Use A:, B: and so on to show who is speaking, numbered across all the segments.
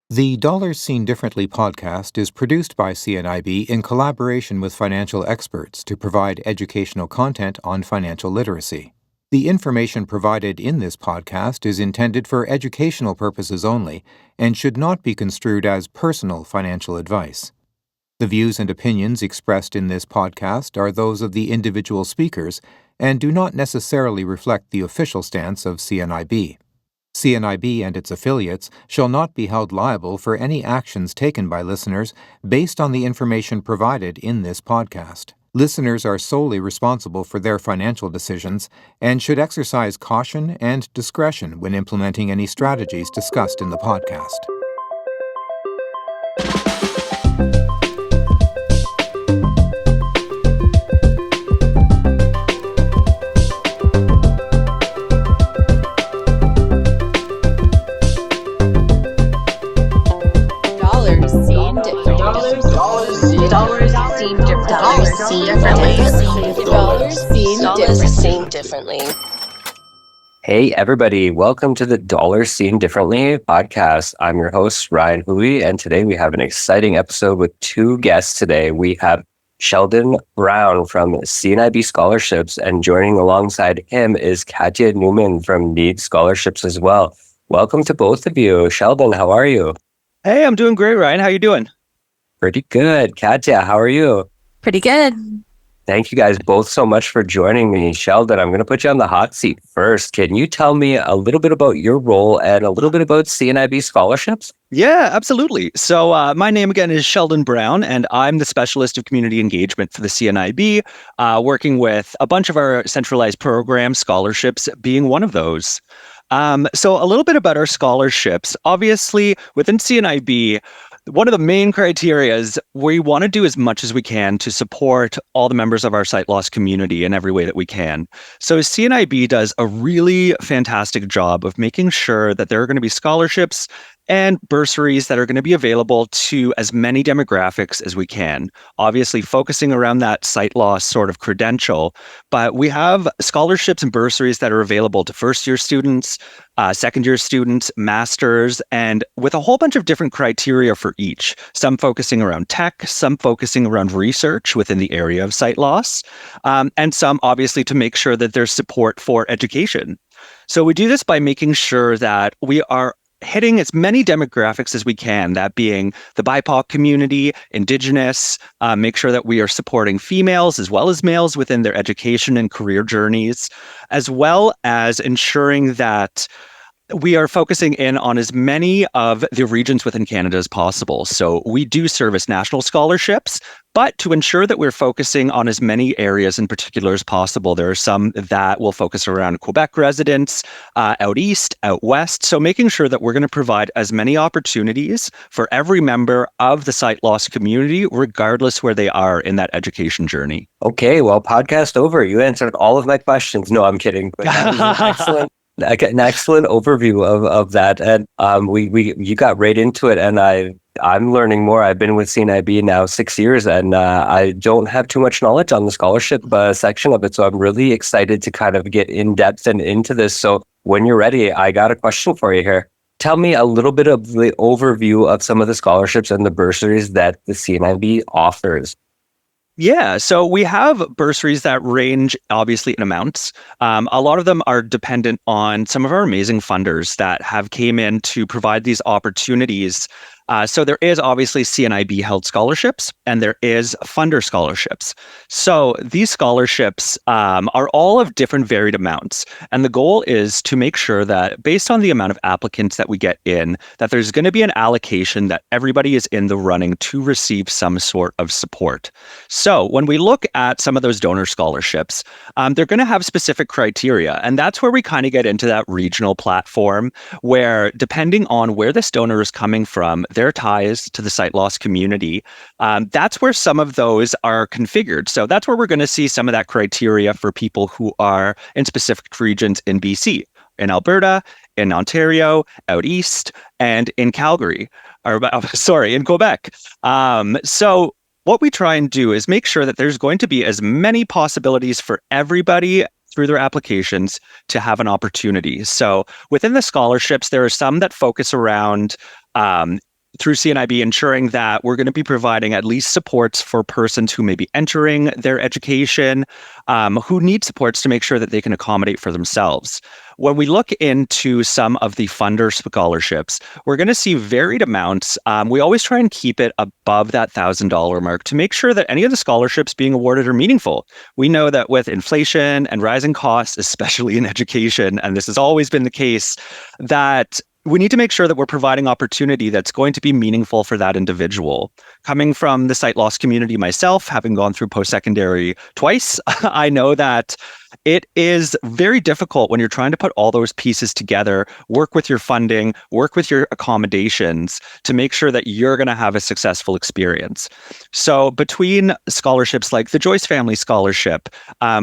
A: The Dollars Seen Differently podcast is produced by CNIB in collaboration with financial experts to provide educational content on financial literacy. The information provided in this podcast is intended for educational purposes only and should not be construed as personal financial advice. The views and opinions expressed in this podcast are those of the individual speakers and do not necessarily reflect the official stance of CNIB. CNIB and its affiliates shall not be held liable for any actions taken by listeners based on the information provided in this podcast. Listeners are solely responsible for their financial decisions and should exercise caution and discretion when implementing any strategies discussed in the podcast.
B: Differently. Hey everybody, welcome to the Dollars Seen Differently podcast. I'm your host, Ryan Hui, and today we have an exciting episode with two guests today. We have Sheldon Brown from CNIB Scholarships, and joining alongside him is Katja Newman from NEADS Scholarships as well. Welcome to both of you. Sheldon, how are you?
C: Hey, I'm doing great, Ryan. How you doing?
B: Pretty good. Katja, how are you?
D: Pretty good.
B: Thank you guys both so much for joining me. Sheldon, I'm going to put you on the hot seat first. Can you tell me a little bit about your role and a little bit about CNIB Scholarships?
C: Yeah, absolutely. So my name again is Sheldon Brown, and I'm the Specialist of Community Engagement for the CNIB, working with a bunch of our centralized programs, scholarships being one of those. So a little bit about our scholarships. Obviously, within CNIB, one of the main criteria is we want to do as much as we can to support all the members of our sight loss community in every way that we can. So CNIB does a really fantastic job of making sure that there are going to be scholarships and bursaries that are going to be available to as many demographics as we can. Obviously, focusing around that sight loss sort of credential, but we have scholarships and bursaries that are available to first-year students, second-year students, masters, and with a whole bunch of different criteria for each. Some focusing around tech, some focusing around research within the area of sight loss, and some obviously to make sure that there's support for education. So we do this by making sure that we are hitting as many demographics as we can, that being the BIPOC community, Indigenous, make sure that we are supporting females as well as males within their education and career journeys, as well as ensuring that we are focusing in on as many of the regions within Canada as possible. So we do service national scholarships, but to ensure that we're focusing on as many areas in particular as possible, there are some that will focus around Quebec residents, out east, out west. So making sure that we're going to provide as many opportunities for every member of the sight loss community, regardless where they are in that education journey.
B: Okay, well, podcast over. You answered all of my questions. No, I'm kidding. But that was an excellent overview of that, and you got right into it, and I'm learning more. I've been with CNIB now 6 years, and I don't have too much knowledge on the scholarship section of it, so I'm really excited to kind of get in depth and into this. So when you're ready, I got a question for you here. Tell me a little bit of the overview of some of the scholarships and the bursaries that the CNIB offers.
C: Yeah, so we have bursaries that range obviously in amounts. A lot of them are dependent on some of our amazing funders that have came in to provide these opportunities. So there is obviously CNIB held scholarships and there is funder scholarships. So these scholarships are all of different varied amounts. And the goal is to make sure that based on the amount of applicants that we get in, that there's going to be an allocation that everybody is in the running to receive some sort of support. So when we look at some of those donor scholarships, they're going to have specific criteria. And that's where we kind of get into that regional platform where depending on where this donor is coming from, their ties to the sight loss community, that's where some of those are configured. So that's where we're going to see some of that criteria for people who are in specific regions in BC, in Alberta, in Ontario, out east, and in Calgary, in Quebec. So what we try and do is make sure that there's going to be as many possibilities for everybody through their applications to have an opportunity. So within the scholarships, there are some that focus around through CNIB ensuring that we're going to be providing at least supports for persons who may be entering their education, who need supports to make sure that they can accommodate for themselves. When we look into some of the funder scholarships, we're going to see varied amounts. We always try and keep it above that $1,000 mark to make sure that any of the scholarships being awarded are meaningful. We know that with inflation and rising costs, especially in education, and this has always been the case, that we need to make sure that we're providing opportunity that's going to be meaningful for that individual. Coming from the sight loss community myself, having gone through post-secondary twice, I know that it is very difficult when you're trying to put all those pieces together, work with your funding, work with your accommodations to make sure that you're going to have a successful experience. So between scholarships like the Joyce Family Scholarship,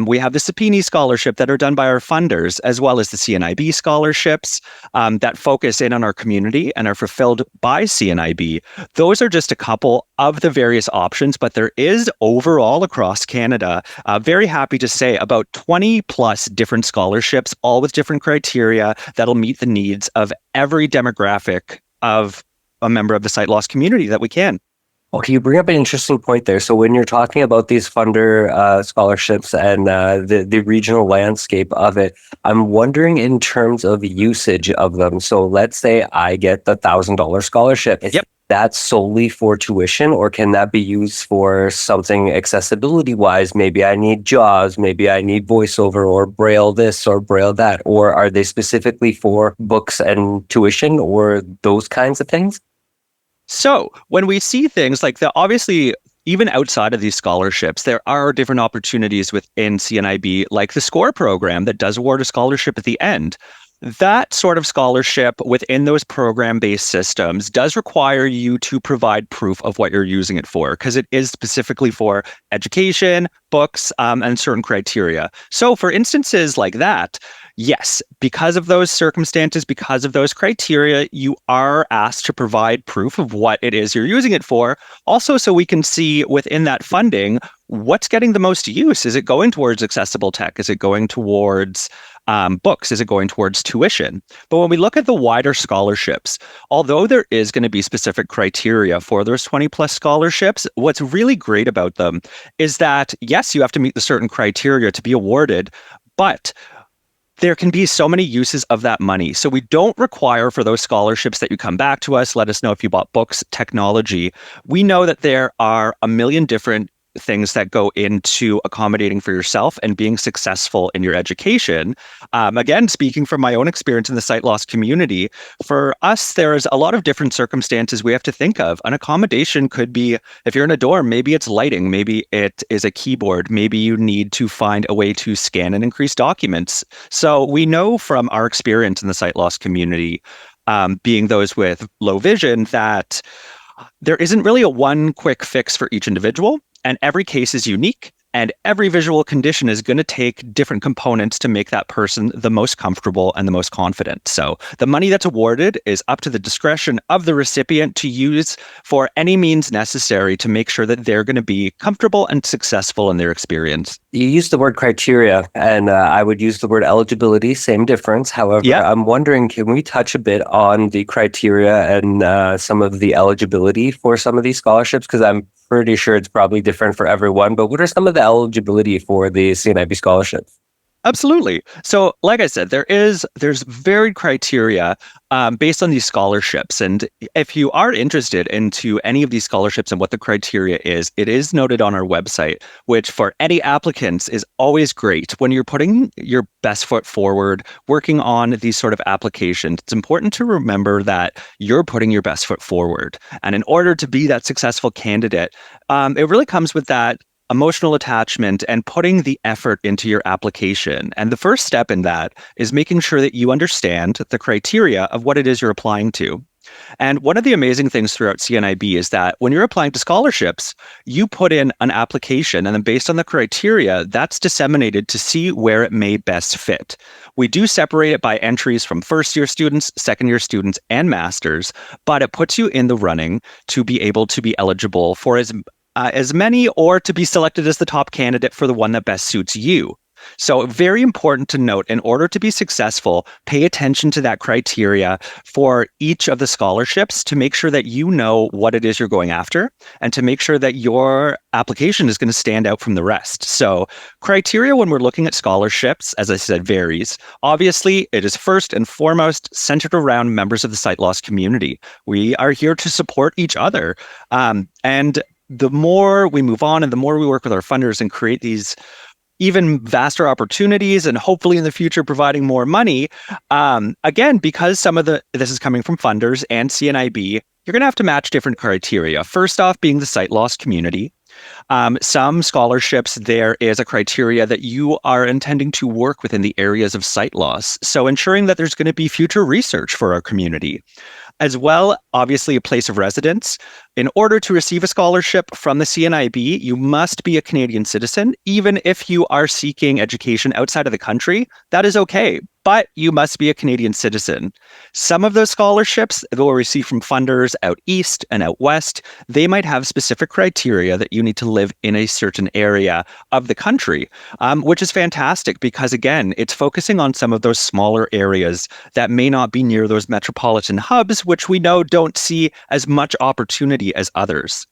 C: we have the Sapini Scholarship that are done by our funders, as well as the CNIB scholarships that focus in on our community and are fulfilled by CNIB. Those are just a couple of the various options, but there is overall across Canada, very happy to say, about 20 plus different scholarships, all with different criteria that'll meet the needs of every demographic of a member of the sight loss community that we can.
B: Okay, you bring up an interesting point there. So when you're talking about these funder scholarships and the regional landscape of it, I'm wondering in terms of usage of them. So let's say I get the $1,000 scholarship.
C: Yep.
B: That's solely for tuition, or can that be used for something accessibility wise? Maybe I need JAWS, maybe I need voiceover or Braille this or Braille that, or are they specifically for books and tuition or those kinds of things?
C: So when we see things like that, obviously, even outside of these scholarships, there are different opportunities within CNIB, like the SCORE program that does award a scholarship at the end. That sort of scholarship within those program-based systems does require you to provide proof of what you're using it for, because it is specifically for education, books, and certain criteria. So for instances like that, yes, because of those circumstances, because of those criteria, you are asked to provide proof of what it is you're using it for. Also, so we can see within that funding, what's getting the most use? Is it going towards accessible tech? Is it going towards books? Is it going towards tuition? But when we look at the wider scholarships, although there is going to be specific criteria for those 20 plus scholarships, what's really great about them is that, yes, you have to meet the certain criteria to be awarded, but there can be so many uses of that money. So we don't require for those scholarships that you come back to us, let us know if you bought books, technology. We know that there are a million different things that go into accommodating for yourself and being successful in your education. Again, speaking from my own experience in the sight loss community, for us, there's a lot of different circumstances we have to think of. An accommodation could be, if you're in a dorm, maybe it's lighting, maybe it is a keyboard, maybe you need to find a way to scan and increase documents. So we know from our experience in the sight loss community, being those with low vision, that there isn't really a one quick fix for each individual. And every case is unique, and every visual condition is going to take different components to make that person the most comfortable and the most confident. So the money that's awarded is up to the discretion of the recipient to use for any means necessary to make sure that they're going to be comfortable and successful in their experience.
B: You used the word criteria, and I would use the word eligibility, same difference. However, I'm wondering, can we touch a bit on the criteria and some of the eligibility for some of these scholarships? Because I'm pretty sure it's probably different for everyone, but what are some of the eligibility for the CNIB scholarships?
C: Absolutely. So like I said, there's varied criteria based on these scholarships. And if you are interested into any of these scholarships and what the criteria is, it is noted on our website, which for any applicants is always great. When you're putting your best foot forward, working on these sort of applications, it's important to remember that you're putting your best foot forward. And in order to be that successful candidate, it really comes with that emotional attachment and putting the effort into your application. And the first step in that is making sure that you understand the criteria of what it is you're applying to. And one of the amazing things throughout CNIB is that when you're applying to scholarships, you put in an application, and then based on the criteria, that's disseminated to see where it may best fit. We do separate it by entries from first-year students, second-year students, and masters, but it puts you in the running to be able to be eligible for as many, or to be selected as the top candidate for the one that best suits you. So very important to note, in order to be successful, pay attention to that criteria for each of the scholarships to make sure that you know what it is you're going after and to make sure that your application is going to stand out from the rest. So criteria when we're looking at scholarships, as I said, varies. Obviously, it is first and foremost centered around members of the sight loss community. We are here to support each other. And the more we move on and the more we work with our funders and create these even vaster opportunities and hopefully in the future providing more money, again, because this is coming from funders and CNIB, you're going to have to match different criteria. First off, being the sight loss community. Some scholarships, there is a criteria that you are intending to work within the areas of sight loss. So ensuring that there's going to be future research for our community. As well, obviously, a place of residence. In order to receive a scholarship from the CNIB, you must be a Canadian citizen. Even if you are seeking education outside of the country, that is okay, but you must be a Canadian citizen. Some of those scholarships that we'll receive from funders out east and out west, they might have specific criteria that you need to live in a certain area of the country, which is fantastic because, again, it's focusing on some of those smaller areas that may not be near those metropolitan hubs, which we know don't see as much opportunity as others.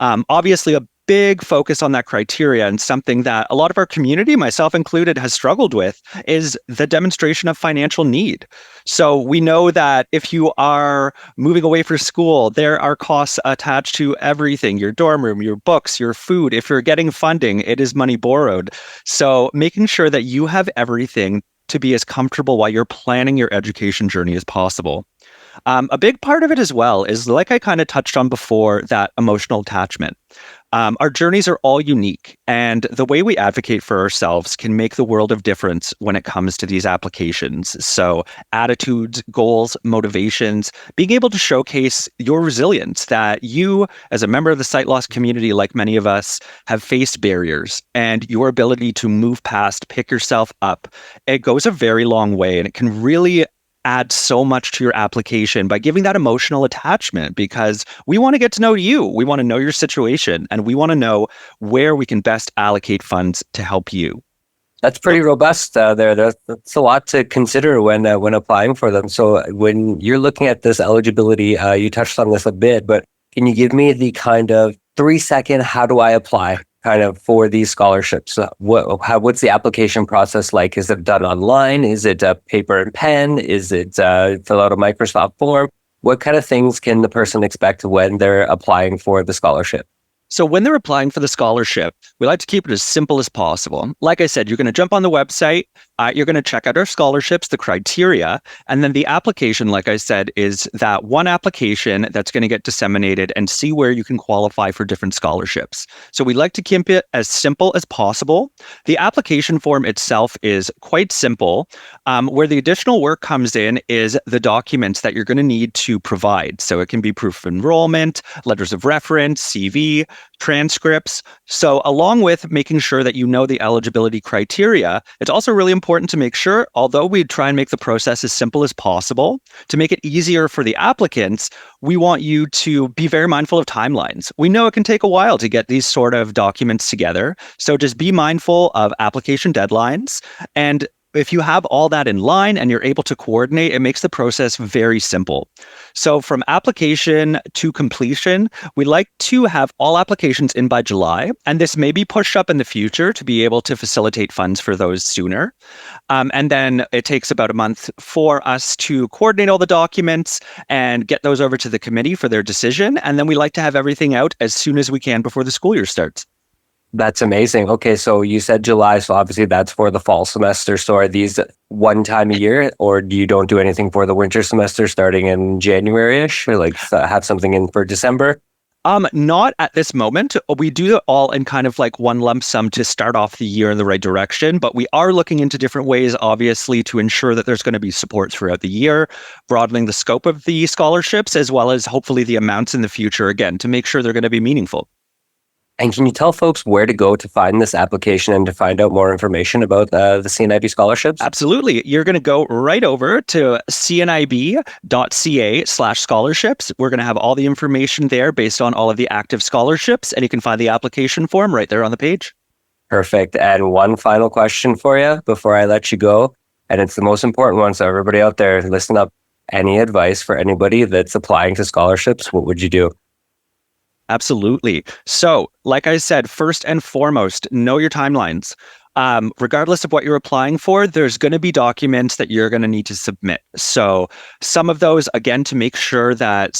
C: Obviously, a big focus on that criteria and something that a lot of our community, myself included, has struggled with is the demonstration of financial need. So we know that if you are moving away for school, there are costs attached to everything, your dorm room, your books, your food. If you're getting funding, it is money borrowed. So making sure that you have everything to be as comfortable while you're planning your education journey as possible. A big part of it as well is, like I kind of touched on before, that emotional attachment. Our journeys are all unique, and the way we advocate for ourselves can make the world of difference when it comes to these applications. So attitudes, goals, motivations, being able to showcase your resilience, that you, as a member of the sight loss community, like many of us, have faced barriers, and your ability to move past, pick yourself up, it goes a very long way, and it can really add so much to your application by giving that emotional attachment, because we want to get to know you. We want to know your situation, and we want to know where we can best allocate funds to help you.
B: That's pretty robust there. That's a lot to consider when applying for them. So when you're looking at this eligibility, you touched on this a bit, but can you give me the kind of 3-second, how do I apply kind of for these scholarships? What's the application process like? Is it done online? Is it paper and pen? Is it fill out a Microsoft form? What kind of things can the person expect when they're applying for the scholarship?
C: So when they're applying for the scholarship, we like to keep it as simple as possible. Like I said, you're going to jump on the website, you're going to check out our scholarships, the criteria, and then the application, like I said, is that one application that's going to get disseminated and see where you can qualify for different scholarships. So we like to keep it as simple as possible. The application form itself is quite simple. Where the additional work comes in is the documents that you're going to need to provide. So it can be proof of enrollment, letters of reference, CV, transcripts. So along with making sure that you know the eligibility criteria, it's also really important to make sure, although we try and make the process as simple as possible, to make it easier for the applicants, we want you to be very mindful of timelines. We know it can take a while to get these sort of documents together. So just be mindful of application deadlines. And if you have all that in line and you're able to coordinate, it makes the process very simple. So from application to completion, we like to have all applications in by July, and this may be pushed up in the future to be able to facilitate funds for those sooner. And then it takes about a month for us to coordinate all the documents and get those over to the committee for their decision. And then we like to have everything out as soon as we can before the school year starts.
B: That's amazing. Okay, so you said July, so obviously that's for the fall semester. So are these one time a year, or you don't do anything for the winter semester starting in January-ish, or like have something in for December?
C: Not at this moment. We do it all in kind of like one lump sum to start off the year in the right direction, but we are looking into different ways, obviously, to ensure that there's going to be support throughout the year, broadening the scope of the scholarships, as well as hopefully the amounts in the future, again, to make sure they're going to be meaningful.
B: And can you tell folks where to go to find this application and to find out more information about the CNIB scholarships?
C: Absolutely. You're going to go right over to CNIB.ca/scholarships. We're going to have all the information there based on all of the active scholarships, and you can find the application form right there on the page.
B: Perfect. And one final question for you before I let you go. And it's the most important one. So everybody out there, listen up. Any advice for anybody that's applying to scholarships? What would you do?
C: Absolutely. So, like I said, first and foremost, know your timelines. Regardless of what you're applying for, there's going to be documents that you're going to need to submit. So some of those, again, to make sure that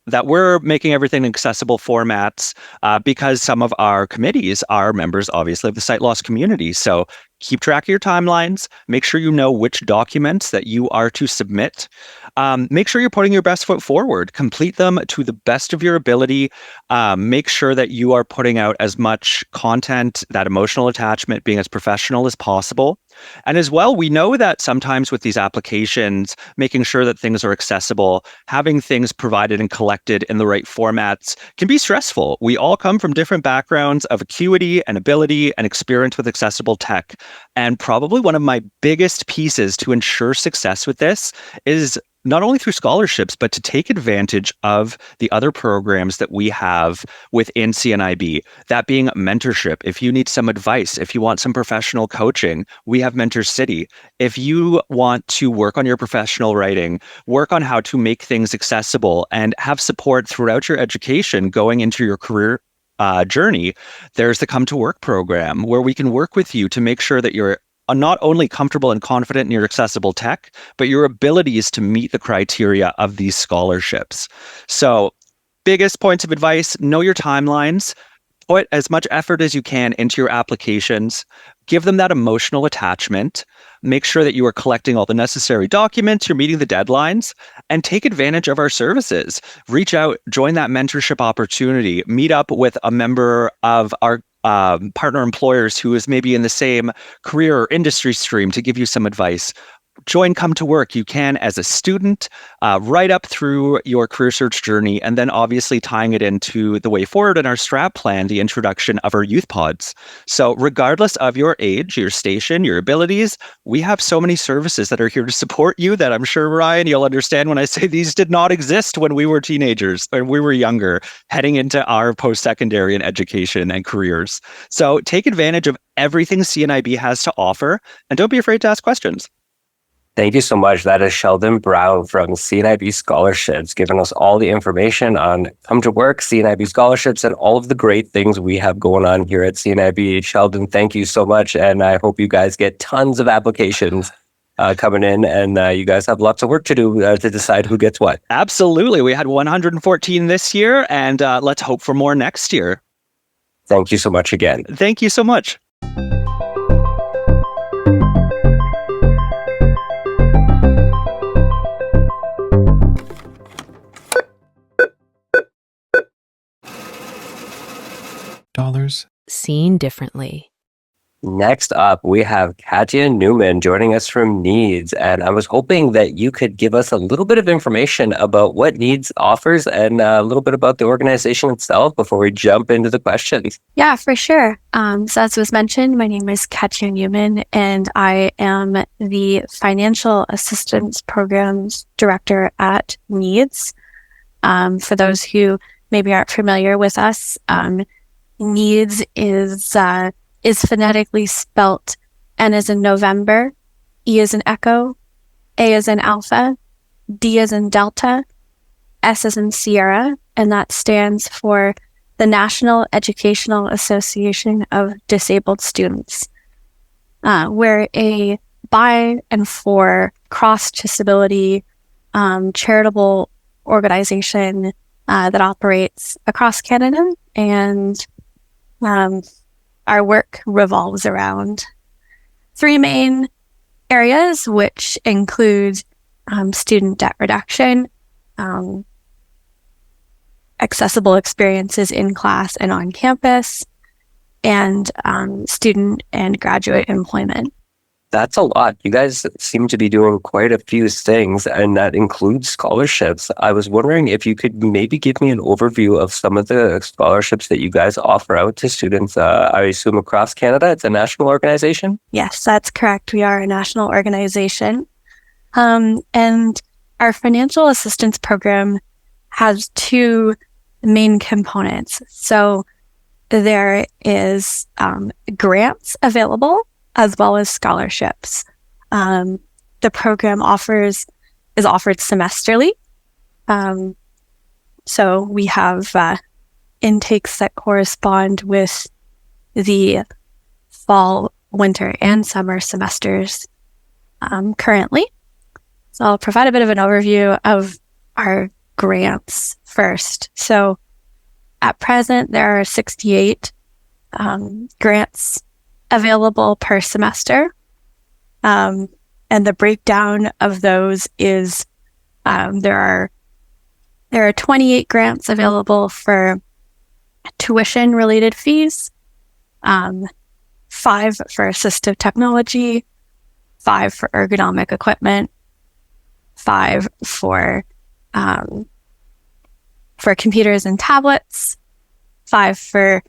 C: that we're making everything in accessible formats, because some of our committees are members, obviously, of the sight loss community. So keep track of your timelines. Make sure you know which documents that you are to submit. Make sure you're putting your best foot forward. Complete them to the best of your ability. Make sure that you are putting out as much content, that emotional attachment, being as professional as possible. And as well, we know that sometimes with these applications, making sure that things are accessible, having things provided and collected in the right formats can be stressful. We all come from different backgrounds of acuity and ability and experience with accessible tech. And probably one of my biggest pieces to ensure success with this is not only through scholarships, but to take advantage of the other programs that we have within CNIB, that being mentorship. If you need some advice, if you want some professional coaching, we have Mentor City. If you want to work on your professional writing, work on how to make things accessible and have support throughout your education going into your career journey, there's the Come to Work program where we can work with you to make sure that you're not only comfortable and confident in your accessible tech, but your abilities to meet the criteria of these scholarships. So, biggest points of advice, know your timelines, put as much effort as you can into your applications, give them that emotional attachment, make sure that you are collecting all the necessary documents, you're meeting the deadlines, and take advantage of our services. Reach out, join that mentorship opportunity, meet up with a member of our partner employers who is maybe in the same career or industry stream to give you some advice. Join Come to Work. You can as a student, right up through your career search journey, and then obviously tying it into the way forward in our STRAP plan, the introduction of our youth pods. So regardless of your age, your station, your abilities, we have so many services that are here to support you that I'm sure, Ryan, you'll understand when I say these did not exist when we were teenagers or we were younger, heading into our post-secondary and education and careers. So take advantage of everything CNIB has to offer, and don't be afraid to ask questions.
B: Thank you so much. That is Sheldon Brown from CNIB Scholarships, giving us all the information on Come to Work, CNIB Scholarships, and all of the great things we have going on here at CNIB. Sheldon, thank you so much. And I hope you guys get tons of applications coming in, and you guys have lots of work to do to decide who gets what.
C: Absolutely. We had 114 this year, and let's hope for more next year.
B: Thank you so much again.
C: Thank you so much.
D: Seen differently.
B: Next up, we have Katja Newman joining us from NEADS. And I was hoping that you could give us a little bit of information about what NEADS offers and a little bit about the organization itself before we jump into the questions.
E: Yeah, for sure. So as was mentioned, my name is Katja Newman, and I am the Financial Assistance Programs Director at NEADS. For those who maybe aren't familiar with us, NEADS is phonetically spelt N as in November, E as in Echo, A as in Alpha, D as in Delta, S as in Sierra, and that stands for the National Educational Association of Disabled Students. We're a by and for cross-disability charitable organization that operates across Canada, and our work revolves around three main areas, which include student debt reduction, accessible experiences in class and on campus, and student and graduate employment.
B: That's a lot. You guys seem to be doing quite a few things, and that includes scholarships. I was wondering if you could maybe give me an overview of some of the scholarships that you guys offer out to students, I assume across Canada. It's a national organization?
E: Yes, that's correct. We are a national organization. And our financial assistance program has two main components. So there is grants available as well as scholarships. The program is offered semesterly. So we have intakes that correspond with the fall, winter, and summer semesters currently. So I'll provide a bit of an overview of our grants first. So at present, there are 68 grants available per semester. And the breakdown of those is there are 28 grants available for tuition-related fees, 5 for assistive technology, 5 for ergonomic equipment, 5 for computers and tablets, 5 for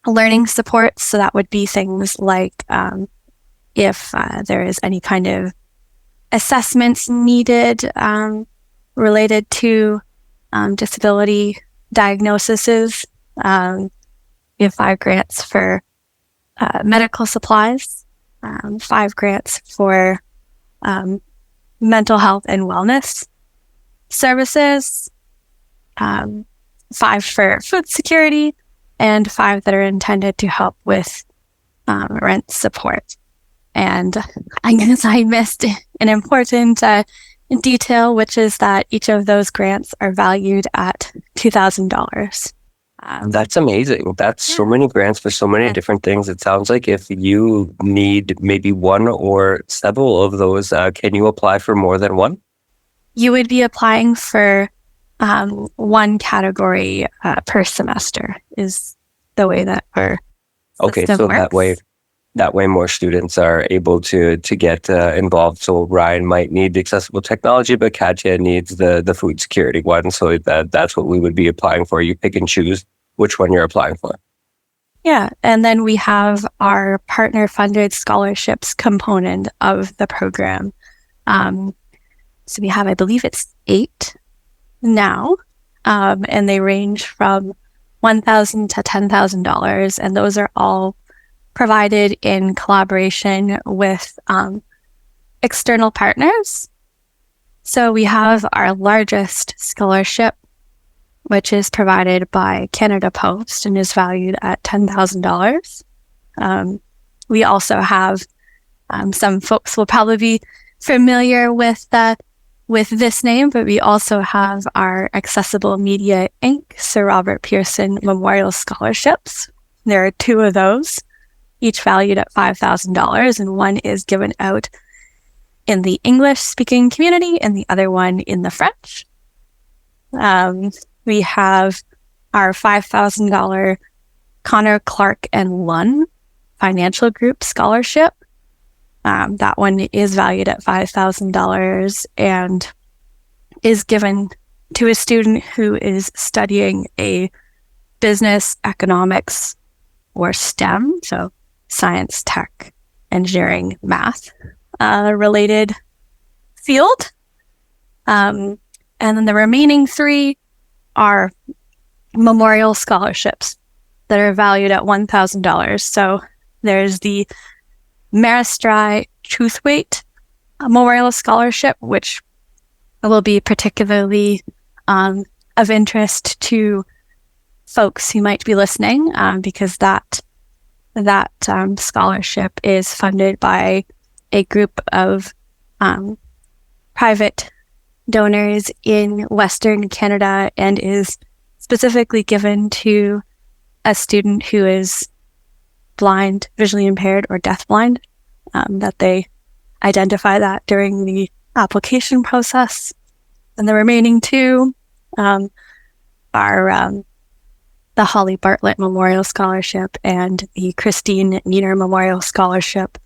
E: learning support. So that would be things like if there is any kind of assessments needed related to disability diagnoses. We have 5 grants for medical supplies, 5 grants for mental health and wellness services, 5 for food security, and 5 that are intended to help with rent support. And I guess I missed an important detail, which is that each of those grants are valued at $2,000.
B: That's amazing. That's so many grants for so many different things. It sounds like if you need maybe one or several of those, can you apply for more than one?
E: You would be applying for one category per semester is the way that our system works.
B: That way more students are able to get involved. So Ryan might need the accessible technology, but Katja needs the food security one. So that's what we would be applying for. You pick and choose which one you're applying for.
E: Yeah. And then we have our partner funded scholarships component of the program. So we have, I believe it's 8 now, and they range from $1,000 to $10,000. And those are all provided in collaboration with external partners. So we have our largest scholarship, which is provided by Canada Post and is valued at $10,000. We also have, some folks will probably be familiar with this name, but we also have our Accessible Media Inc. Sir Robert Pearson Memorial Scholarships. There are 2 of those, each valued at $5,000, and one is given out in the English-speaking community and the other one in the French. We have our $5,000 Connor, Clark, and Lunn Financial Group Scholarship. That one is valued at $5,000 and is given to a student who is studying a business, economics, or STEM, so science, tech, engineering, math related field. And then the remaining 3 are memorial scholarships that are valued at $1,000. So there's the Maristry Truthwaite Memorial Scholarship, which will be particularly of interest to folks who might be listening, because that scholarship is funded by a group of private donors in Western Canada and is specifically given to a student who is blind, visually impaired, or deafblind, that they identify that during the application process. And the remaining 2 are the Holly Bartlett Memorial Scholarship and the Christine Nieder Memorial Scholarship.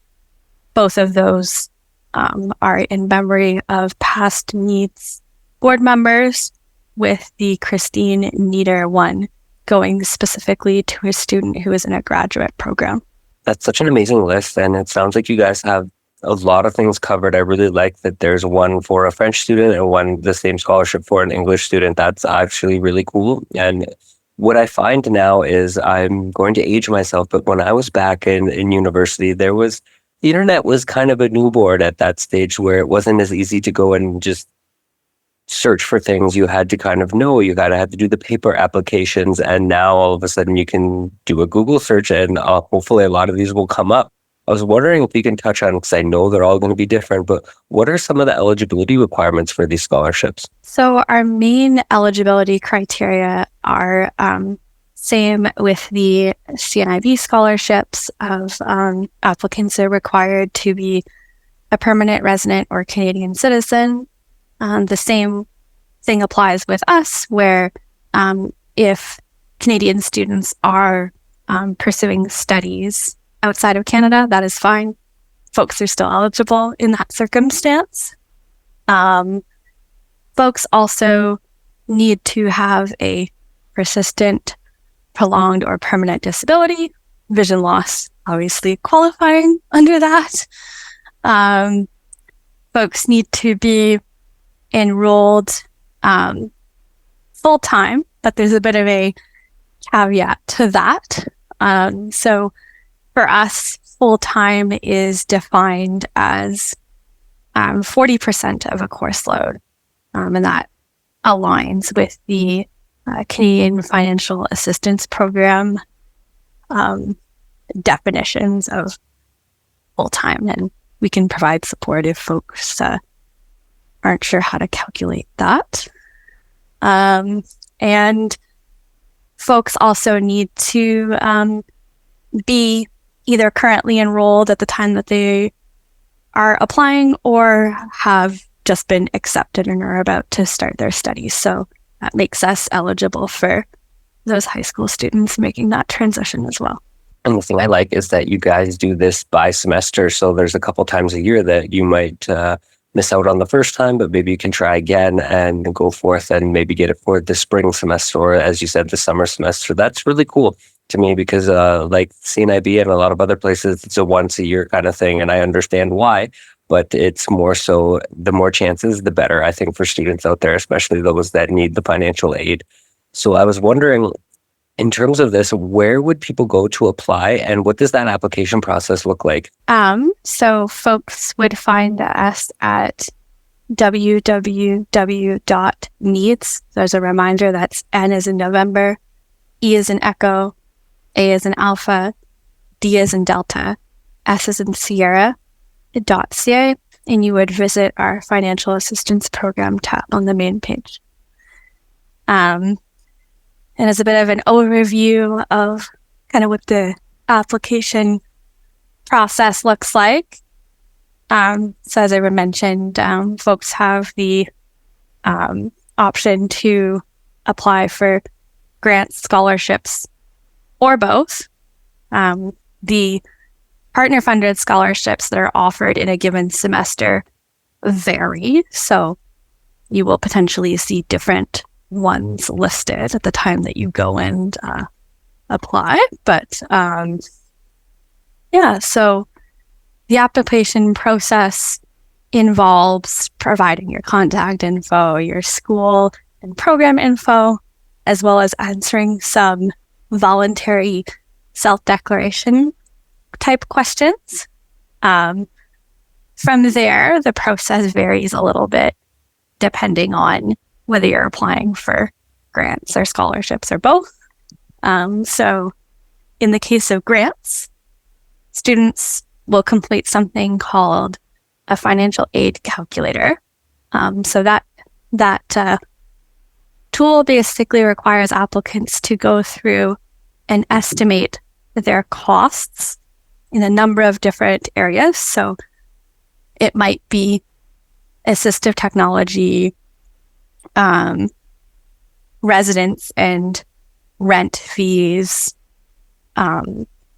E: Both of those are in memory of past NEADS board members, with the Christine Nieder one going specifically to a student who is in a graduate program.
B: That's such an amazing list, and it sounds like you guys have a lot of things covered. I really like that there's one for a French student and one the same scholarship for an English student. That's actually really cool. And what I find now is I'm going to age myself, but when I was back in university, the internet was kind of a newborn at that stage where it wasn't as easy to go and just search for things. You had to kind of know, you gotta have to do the paper applications. And now all of a sudden you can do a Google search and hopefully a lot of these will come up. I was wondering if you can touch on, because I know they're all going to be different, but what are some of the eligibility requirements for these scholarships?
E: So our main eligibility criteria are same with the CNIB scholarships of applicants are required to be a permanent resident or Canadian citizen. The same thing applies with us, where if Canadian students are pursuing studies outside of Canada, that is fine. Folks are still eligible in that circumstance. Folks also need to have a persistent, prolonged, or permanent disability. Vision loss, obviously qualifying under that. Folks need to be enrolled full-time, but there's a bit of a caveat to that. So for us, full-time is defined as 40% of a course load, and that aligns with the Canadian Financial Assistance Program definitions of full-time, and we can provide support if folks aren't sure how to calculate that. And folks also need to be either currently enrolled at the time that they are applying or have just been accepted and are about to start their studies. So that makes us eligible for those high school students making that transition as well.
B: And the thing I like is that you guys do this by semester. So there's a couple times a year that you might miss out on the first time, but maybe you can try again and go forth and maybe get it for the spring semester, or as you said, the summer semester. That's really cool to me because like CNIB and a lot of other places, it's a once a year kind of thing. And I understand why, but it's more so the more chances, the better, I think, for students out there, especially those that need the financial aid. So I was wondering, in terms of this, where would people go to apply and what does that application process look like?
E: So folks would find us at www.NEADS. So as a reminder, that's N as in November, E as in Echo, A as in Alpha, D as in Delta, S as in Sierra, .ca, and you would visit our financial assistance program tab on the main page. And as a bit of an overview of kind of what the application process looks like. So as I mentioned, folks have the option to apply for grants, scholarships, or both. The partner-funded scholarships that are offered in a given semester vary. So you will potentially see different ones listed at the time that you go and apply. But so the application process involves providing your contact info, your school and program info, as well as answering some voluntary self-declaration type questions. From there, the process varies a little bit depending on whether you're applying for grants or scholarships or both. So in the case of grants, students will complete something called a financial aid calculator. So that tool basically requires applicants to go through and estimate their costs in a number of different areas. So it might be assistive technology, residence and rent fees,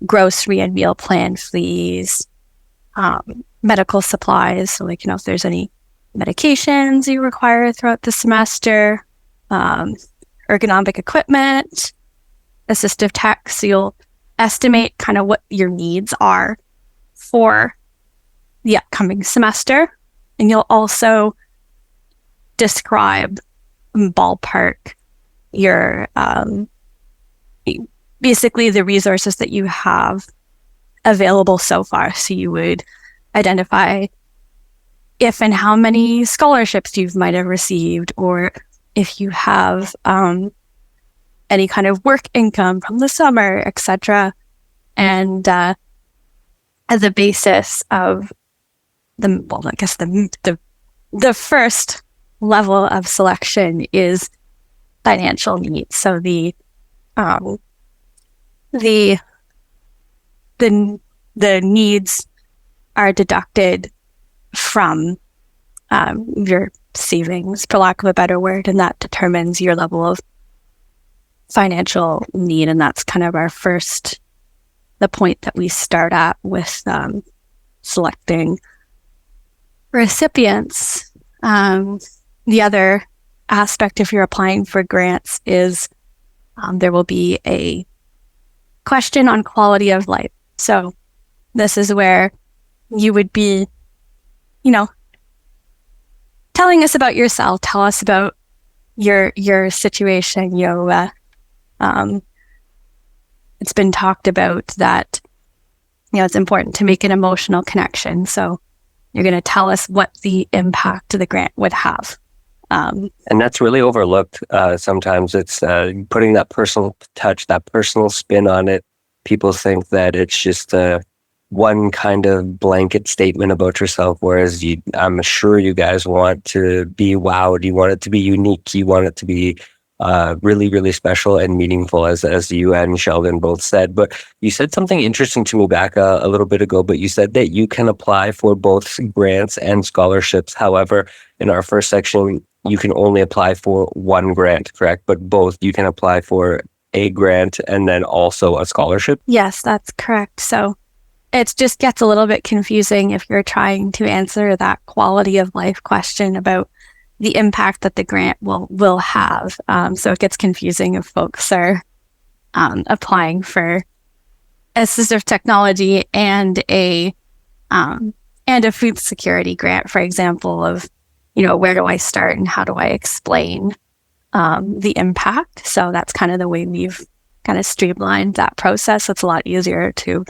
E: grocery and meal plan fees, medical supplies. So like, if there's any medications you require throughout the semester, ergonomic equipment, assistive tech. So you'll estimate kind of what your needs are for the upcoming semester. And you'll also describe ballpark your basically the resources that you have available so far. So you would identify if and how many scholarships you might have received, or if you have any kind of work income from the summer, etc. And as a basis of the first level of selection is financial needs. So the needs are deducted from your savings, for lack of a better word, and that determines your level of financial need. And that's kind of the point that we start at with selecting recipients. The other aspect, if you're applying for grants, is there will be a question on quality of life. So this is where you would be, telling us about yourself. Tell us about your situation. It's been talked about that, it's important to make an emotional connection. So you're going to tell us what the impact of the grant would have.
B: And that's really overlooked. Sometimes it's putting that personal touch, that personal spin on it. People think that it's just one kind of blanket statement about yourself, whereas I'm sure you guys want to be wowed. You want it to be unique. You want it to be really, really special and meaningful, as you and Sheldon both said. But you said something interesting to me back a little bit ago, but you said that you can apply for both grants and scholarships. However, in our first section, you can only apply for one grant, correct? But both, you can apply for a grant and then also a scholarship?
E: Yes, that's correct. So it just gets a little bit confusing if you're trying to answer that quality of life question about the impact that the grant will have. So it gets confusing if folks are applying for assistive technology and a food security grant, for example, of where do I start and how do I explain the impact. So that's kind of the way we've kind of streamlined that process. It's a lot easier to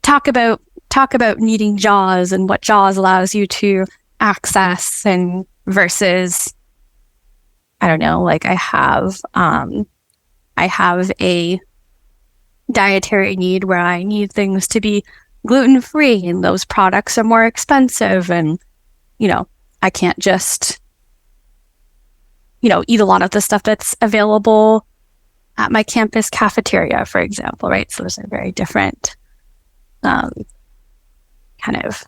E: talk about needing JAWS and what JAWS allows you to access, and versus, I don't know, like I have a dietary need where I need things to be gluten-free, and those products are more expensive, and I can't just eat a lot of the stuff that's available at my campus cafeteria, for example, right? So those are very different kind of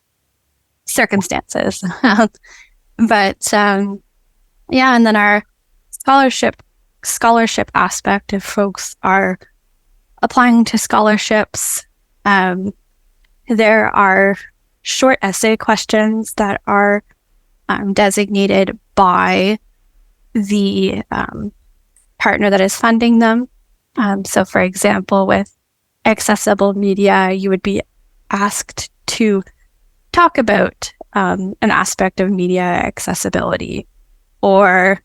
E: circumstances. But and then our scholarship aspect, if folks are applying to scholarships, there are short essay questions that are designated by the partner that is funding them. So for example, with accessible media, you would be asked to talk about an aspect of media accessibility, or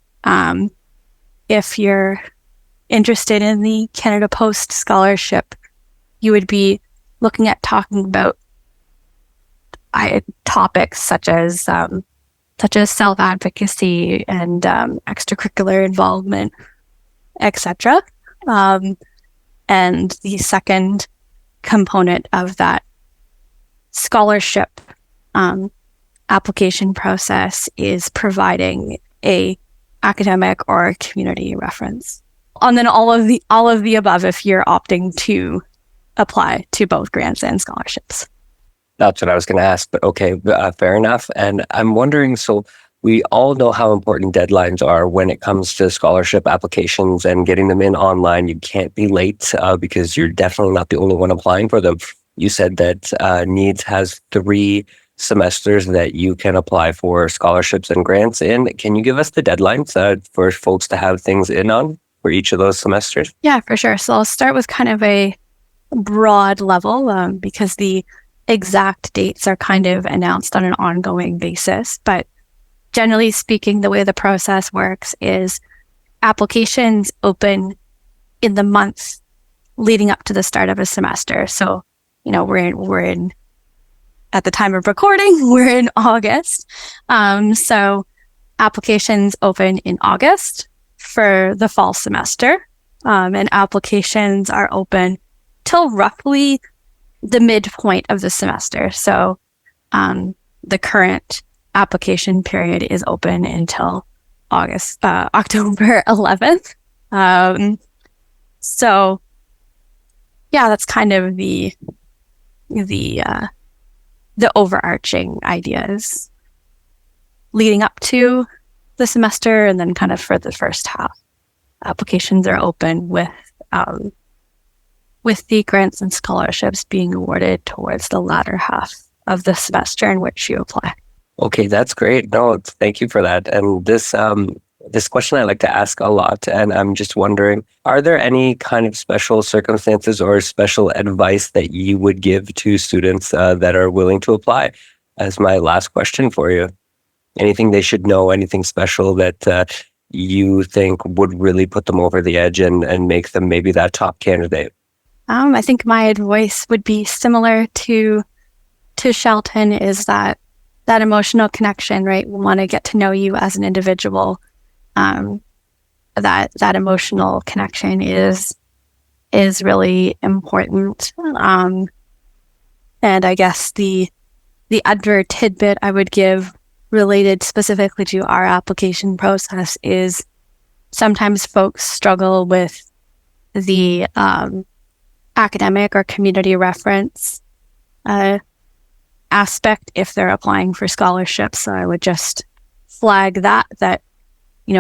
E: if you're interested in the Canada Post scholarship, you would be looking at talking about topics such as self-advocacy and extracurricular involvement, etc. And the second component of that scholarship application process is providing a academic or community reference. And then all of the above if you're opting to apply to both grants and scholarships.
B: That's what I was going to ask, but okay, fair enough. And I'm wondering, so we all know how important deadlines are when it comes to scholarship applications and getting them in online. You can't be late because you're definitely not the only one applying for them. You said that NEADS has 3 semesters that you can apply for scholarships and grants in. Can you give us the deadlines for folks to have things in on for each of those semesters?
E: Yeah, for sure. So I'll start with kind of a broad level because the exact dates are kind of announced on an ongoing basis. But generally speaking, the way the process works is applications open in the month leading up to the start of a semester. So, we're in at the time of recording, we're in August. So applications open in August for the fall semester. And applications are open till roughly the midpoint of the semester. So the current application period is open until October 11th. So yeah, that's kind of the overarching ideas leading up to the semester, and then kind of for the first half, applications are open with the grants and scholarships being awarded towards the latter half of the semester in which you apply.
B: Okay, that's great. No, thank you for that. And this question I like to ask a lot, and I'm just wondering, are there any kind of special circumstances or special advice that you would give to students that are willing to apply? As my last question for you, anything they should know, anything special that you think would really put them over the edge and make them maybe that top candidate?
E: I think my advice would be similar to Sheldon, is that emotional connection, right? We want to get to know you as an individual. That emotional connection is really important. And I guess the other tidbit I would give related specifically to our application process is sometimes folks struggle with the academic or community reference aspect if they're applying for scholarships. So I would just flag that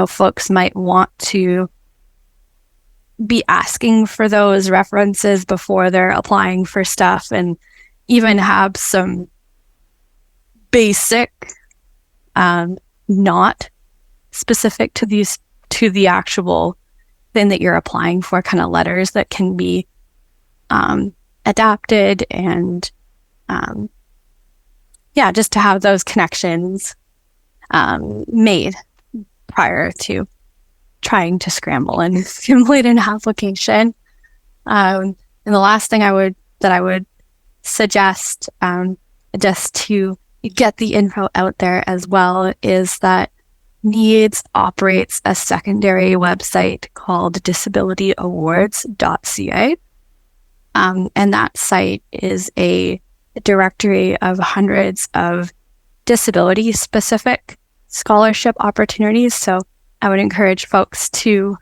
E: folks might want to be asking for those references before they're applying for stuff, and even have some basic, not specific to the actual thing that you're applying for, kind of letters that can be adapted, and just to have those connections made prior to trying to scramble and simulate an application. And the last thing I would suggest, just to get the info out there as well, is that NEADS operates a secondary website called disabilityawards.ca. And that site is a directory of hundreds of disability-specific scholarship opportunities. So I would encourage folks to,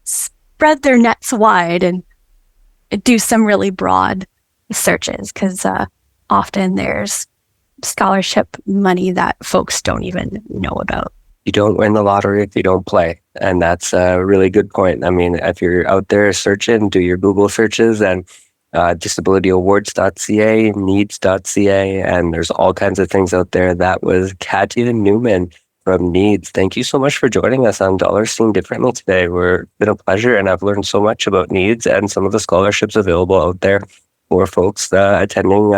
E: spread their nets wide and do some really broad searches, because often there's scholarship money that folks don't even know about.
B: You don't win the lottery if you don't play. And that's a really good point. I mean, if you're out there searching, do your Google searches, and disabilityawards.ca, NEADS.ca, and there's all kinds of things out there. That was Katja Newman from NEADS. Thank you so much for joining us on Dollars Seen Differently today. It's been a pleasure, and I've learned so much about NEADS and some of the scholarships available out there for folks attending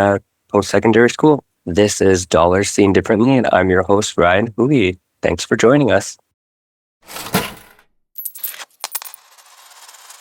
B: post-secondary school. This is Dollars Seen Differently, and I'm your host, Ryan Hui. Thanks for joining us.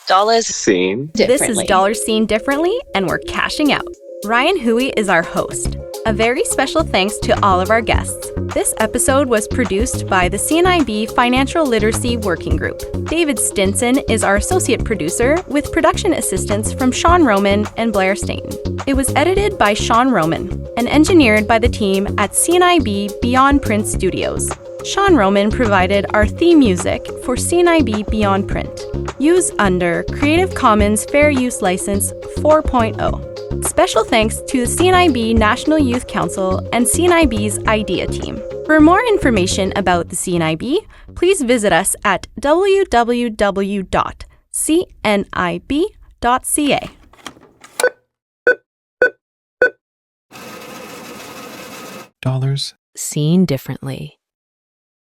D: Dollars Seen Differently.
F: This is Dollars Seen Differently, and we're cashing out. Ryan Hui is our host. A very special thanks to all of our guests. This episode was produced by the CNIB Financial Literacy Working Group. David Stinson is our associate producer, with production assistance from Sean Roman and Blair Stainton. It was edited by Sean Roman and engineered by the team at CNIB Beyond Print Studios. Sean Roman provided our theme music for CNIB Beyond Print. Use under Creative Commons Fair Use License 4.0. Special thanks to the CNIB National Youth Council and CNIB's IDEA team. For more information about the CNIB, please visit us at www.cnib.ca.
G: Dollars
F: Seen Differently.